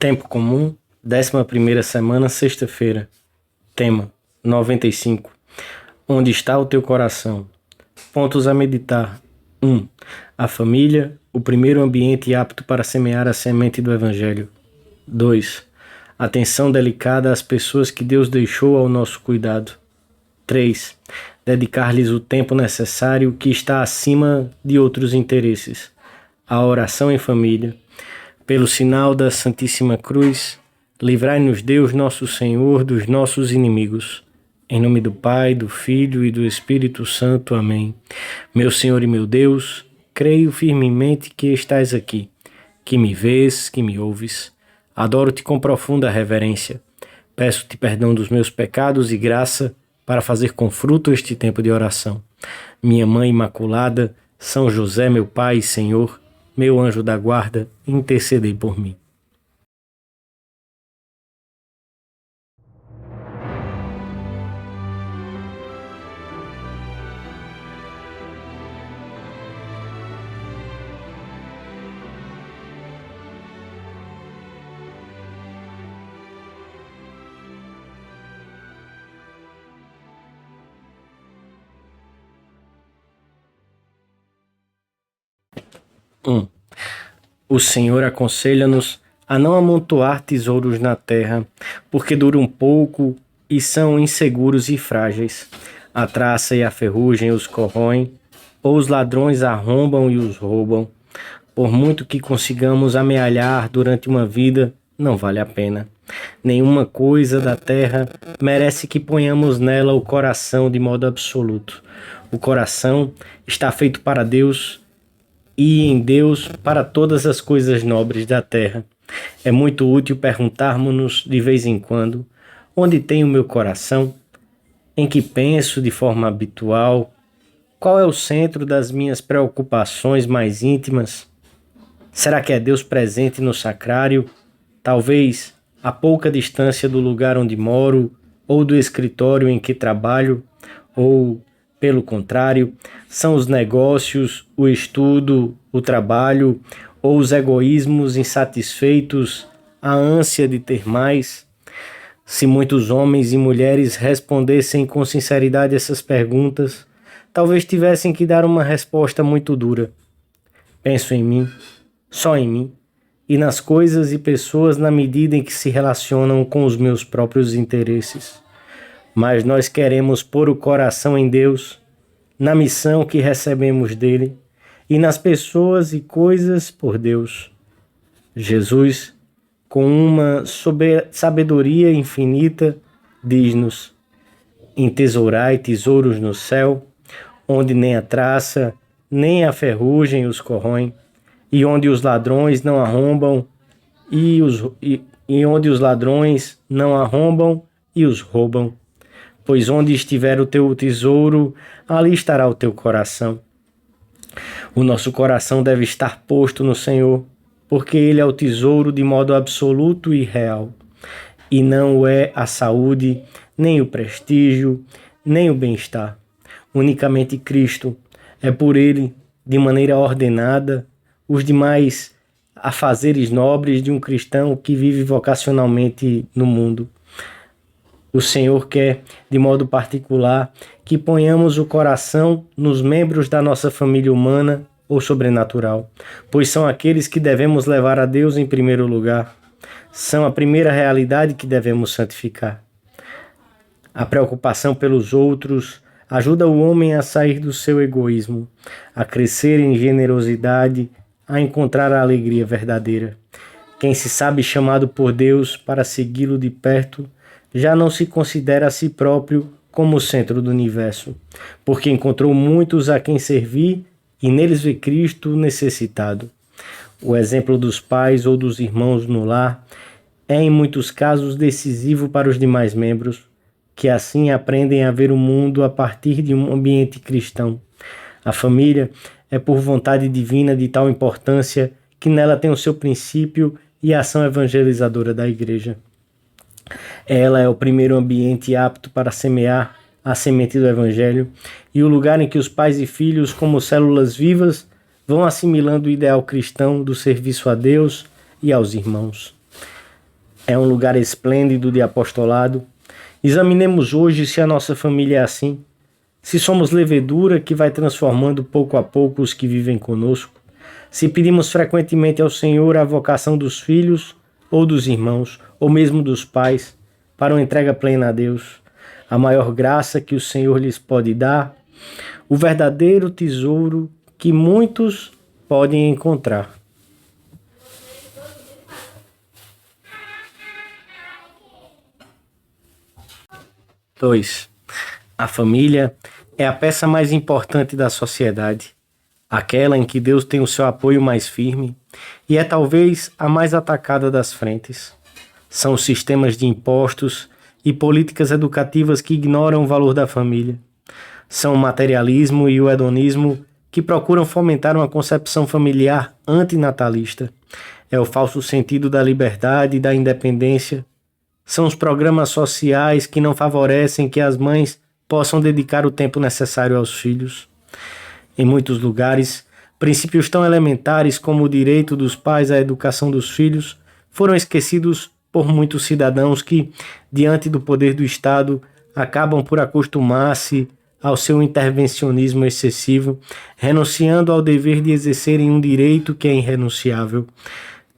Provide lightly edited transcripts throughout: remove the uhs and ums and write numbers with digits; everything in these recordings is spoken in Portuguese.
Tempo comum, 11ª semana, sexta-feira. Tema: 95. Onde está o teu coração? Pontos a meditar. 1. A família, o primeiro ambiente apto para semear a semente do Evangelho. 2. Atenção delicada às pessoas que Deus deixou ao nosso cuidado. 3. Dedicar-lhes o tempo necessário que está acima de outros interesses. A oração em família. Pelo sinal da Santíssima Cruz, livrai-nos Deus nosso Senhor dos nossos inimigos. Em nome do Pai, do Filho e do Espírito Santo. Amém. Meu Senhor e meu Deus, creio firmemente que estás aqui, que me vês, que me ouves. Adoro-te com profunda reverência. Peço-te perdão dos meus pecados e graça para fazer com fruto este tempo de oração. Minha Mãe Imaculada, São José, meu Pai e Senhor, meu anjo da guarda, intercedei por mim. O Senhor aconselha-nos a não amontoar tesouros na terra, porque duram pouco e são inseguros e frágeis. A traça e a ferrugem os corroem, ou os ladrões arrombam e os roubam. Por muito que consigamos amealhar durante uma vida, não vale a pena. Nenhuma coisa da terra merece que ponhamos nela o coração de modo absoluto. O coração está feito para Deus e em Deus para todas as coisas nobres da terra. É muito útil perguntarmos-nos de vez em quando: onde tem o meu coração? Em que penso de forma habitual? Qual é o centro das minhas preocupações mais íntimas? Será que é Deus presente no sacrário? Talvez a pouca distância do lugar onde moro ou do escritório em que trabalho? Ou, pelo contrário, são os negócios, o estudo, o trabalho ou os egoísmos insatisfeitos, a ânsia de ter mais? Se muitos homens e mulheres respondessem com sinceridade essas perguntas, talvez tivessem que dar uma resposta muito dura. Penso em mim, só em mim, e nas coisas e pessoas na medida em que se relacionam com os meus próprios interesses. Mas nós queremos pôr o coração em Deus, na missão que recebemos dele e nas pessoas e coisas por Deus. Jesus, com uma sabedoria infinita, diz-nos: entesourai tesouros no céu, onde nem a traça, nem a ferrugem os corroem, e onde os ladrões não arrombam e os roubam. Pois onde estiver o teu tesouro, ali estará o teu coração. O nosso coração deve estar posto no Senhor, porque Ele é o tesouro de modo absoluto e real. E não o é a saúde, nem o prestígio, nem o bem-estar. Unicamente Cristo. É por Ele, de maneira ordenada, os demais afazeres nobres de um cristão que vive vocacionalmente no mundo. O Senhor quer, de modo particular, que ponhamos o coração nos membros da nossa família humana ou sobrenatural, pois são aqueles que devemos levar a Deus em primeiro lugar. São a primeira realidade que devemos santificar. A preocupação pelos outros ajuda o homem a sair do seu egoísmo, a crescer em generosidade, a encontrar a alegria verdadeira. Quem se sabe chamado por Deus para segui-lo de perto, já não se considera a si próprio como o centro do universo, porque encontrou muitos a quem servir e neles vê Cristo necessitado. O exemplo dos pais ou dos irmãos no lar é em muitos casos decisivo para os demais membros, que assim aprendem a ver o mundo a partir de um ambiente cristão. A família é por vontade divina de tal importância que nela tem o seu princípio e a ação evangelizadora da Igreja. Ela é o primeiro ambiente apto para semear a semente do Evangelho e o lugar em que os pais e filhos, como células vivas, vão assimilando o ideal cristão do serviço a Deus e aos irmãos. É um lugar esplêndido de apostolado. Examinemos hoje se a nossa família é assim, se somos levedura que vai transformando pouco a pouco os que vivem conosco, se pedimos frequentemente ao Senhor a vocação dos filhos ou dos irmãos, ou mesmo dos pais, para uma entrega plena a Deus, a maior graça que o Senhor lhes pode dar, o verdadeiro tesouro que muitos podem encontrar. Dois. A família é a peça mais importante da sociedade, aquela em que Deus tem o seu apoio mais firme e é talvez a mais atacada das frentes. São os sistemas de impostos e políticas educativas que ignoram o valor da família. São o materialismo e o hedonismo que procuram fomentar uma concepção familiar antinatalista. É o falso sentido da liberdade e da independência. São os programas sociais que não favorecem que as mães possam dedicar o tempo necessário aos filhos. Em muitos lugares, princípios tão elementares como o direito dos pais à educação dos filhos foram esquecidos por muitos cidadãos que, diante do poder do Estado, acabam por acostumar-se ao seu intervencionismo excessivo, renunciando ao dever de exercerem um direito que é irrenunciável.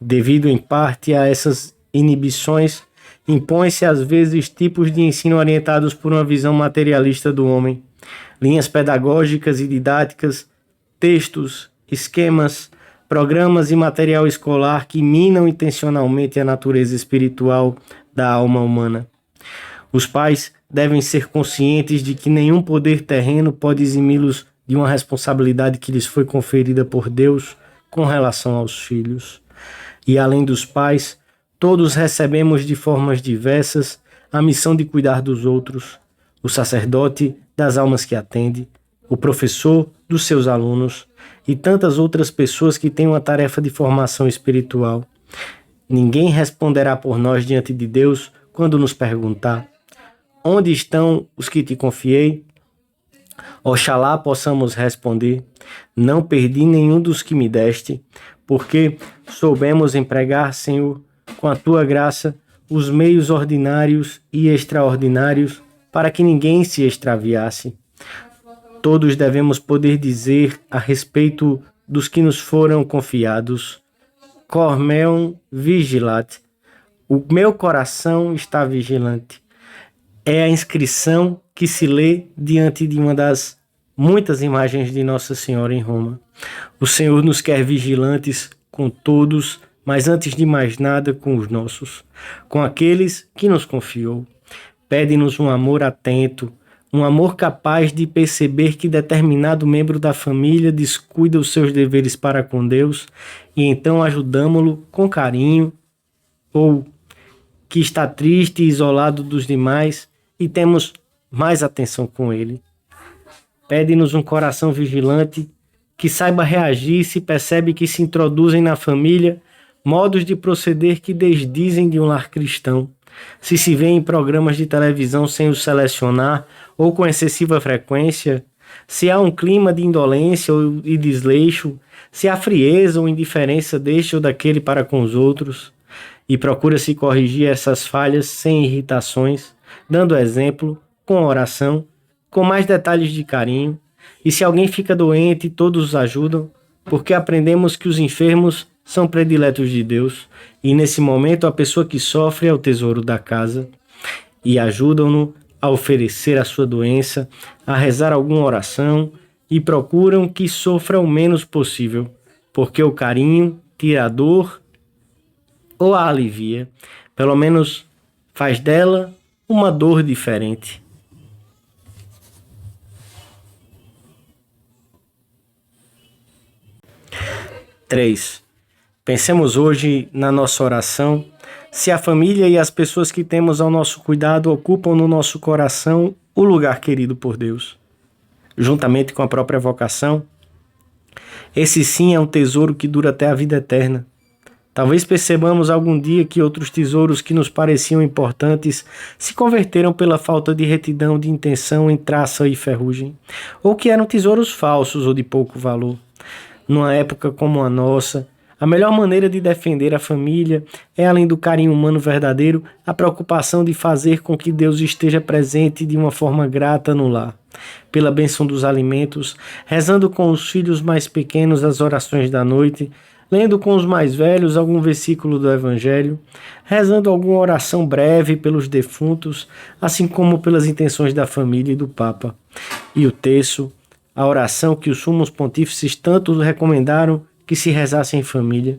Devido em parte a essas inibições, impõe-se às vezes tipos de ensino orientados por uma visão materialista do homem, linhas pedagógicas e didáticas, textos, esquemas, programas e material escolar que minam intencionalmente a natureza espiritual da alma humana. Os pais devem ser conscientes de que nenhum poder terreno pode eximi-los de uma responsabilidade que lhes foi conferida por Deus com relação aos filhos. E além dos pais, todos recebemos de formas diversas a missão de cuidar dos outros, o sacerdote das almas que atende, o professor dos seus alunos e tantas outras pessoas que têm uma tarefa de formação espiritual. Ninguém responderá por nós diante de Deus quando nos perguntar: onde estão os que te confiei? Oxalá possamos responder: não perdi nenhum dos que me deste, porque soubemos empregar, Senhor, com a tua graça, os meios ordinários e extraordinários para que ninguém se extraviasse. Todos devemos poder dizer a respeito dos que nos foram confiados: Cor meum vigilat. O meu coração está vigilante. É a inscrição que se lê diante de uma das muitas imagens de Nossa Senhora em Roma. O Senhor nos quer vigilantes com todos, mas antes de mais nada com os nossos, com aqueles que nos confiou. Pede-nos um amor atento, um amor capaz de perceber que determinado membro da família descuida os seus deveres para com Deus e então ajudamo-lo com carinho, ou que está triste e isolado dos demais e temos mais atenção com ele. Pede-nos um coração vigilante que saiba reagir se percebe que se introduzem na família modos de proceder que desdizem de um lar cristão, se vê em programas de televisão sem os selecionar ou com excessiva frequência, se há um clima de indolência e desleixo, se há frieza ou indiferença deste ou daquele para com os outros, e procura-se corrigir essas falhas sem irritações, dando exemplo, com oração, com mais detalhes de carinho, e se alguém fica doente, todos os ajudam, porque aprendemos que os enfermos são prediletos de Deus, e nesse momento a pessoa que sofre é o tesouro da casa, e ajudam-no a oferecer a sua doença, a rezar alguma oração, e procuram que sofra o menos possível, porque o carinho tira a dor ou a alivia, pelo menos faz dela uma dor diferente. Três. Pensemos hoje na nossa oração, se a família e as pessoas que temos ao nosso cuidado ocupam no nosso coração o lugar querido por Deus, juntamente com a própria vocação. Esse sim é um tesouro que dura até a vida eterna. Talvez percebamos algum dia que outros tesouros que nos pareciam importantes se converteram pela falta de retidão de intenção em traça e ferrugem, ou que eram tesouros falsos ou de pouco valor. Numa época como a nossa, A melhor maneira de defender a família é, além do carinho humano verdadeiro, a preocupação de fazer com que Deus esteja presente de uma forma grata no lar. Pela bênção dos alimentos, rezando com os filhos mais pequenos as orações da noite, lendo com os mais velhos algum versículo do Evangelho, rezando alguma oração breve pelos defuntos, assim como pelas intenções da família e do Papa. E o terço, a oração que os sumos pontífices tanto recomendaram que se rezasse em família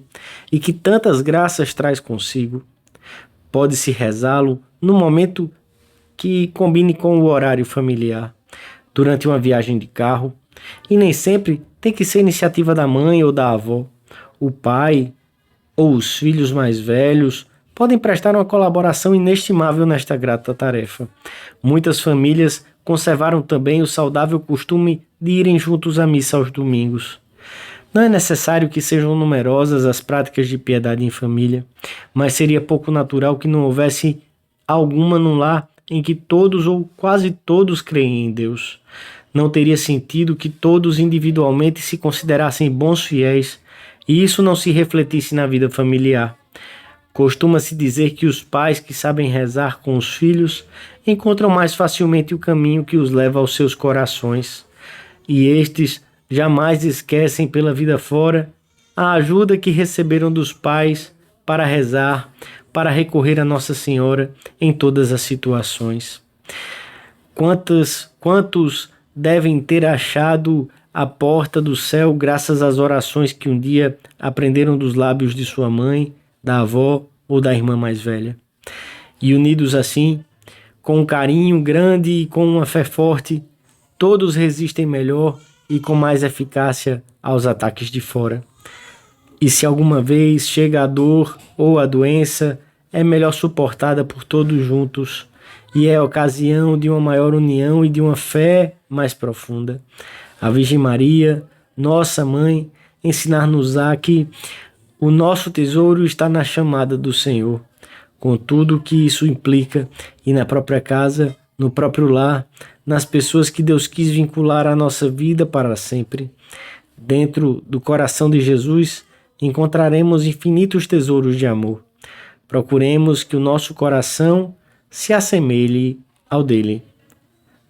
e que tantas graças traz consigo. Pode-se rezá-lo no momento que combine com o horário familiar, durante uma viagem de carro, e nem sempre tem que ser iniciativa da mãe ou da avó. O pai ou os filhos mais velhos podem prestar uma colaboração inestimável nesta grata tarefa. Muitas famílias conservaram também o saudável costume de irem juntos à missa aos domingos. Não é necessário que sejam numerosas as práticas de piedade em família, mas seria pouco natural que não houvesse alguma no lar em que todos ou quase todos creem em Deus. Não teria sentido que todos individualmente se considerassem bons fiéis e isso não se refletisse na vida familiar. Costuma-se dizer que os pais que sabem rezar com os filhos encontram mais facilmente o caminho que os leva aos seus corações, e estes jamais esquecem pela vida fora a ajuda que receberam dos pais para rezar, para recorrer a Nossa Senhora em todas as situações. Quantos devem ter achado a porta do céu graças às orações que um dia aprenderam dos lábios de sua mãe, da avó ou da irmã mais velha. E unidos assim, com um carinho grande e com uma fé forte, todos resistem melhor e com mais eficácia aos ataques de fora. E se alguma vez chega a dor ou a doença, é melhor suportada por todos juntos e é ocasião de uma maior união e de uma fé mais profunda. A Virgem Maria, nossa mãe, ensinar-nos-á que o nosso tesouro está na chamada do Senhor, com tudo o que isso implica, e na própria casa, no próprio lar, nas pessoas que Deus quis vincular à nossa vida para sempre. Dentro do coração de Jesus, encontraremos infinitos tesouros de amor. Procuremos que o nosso coração se assemelhe ao dele.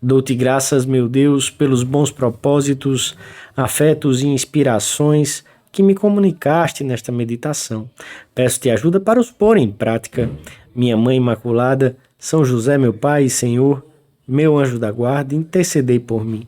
Dou-te graças, meu Deus, pelos bons propósitos, afetos e inspirações que me comunicaste nesta meditação. Peço-te ajuda para os pôr em prática. Minha Mãe Imaculada, São José, meu Pai e Senhor, meu anjo da guarda, intercedei por mim.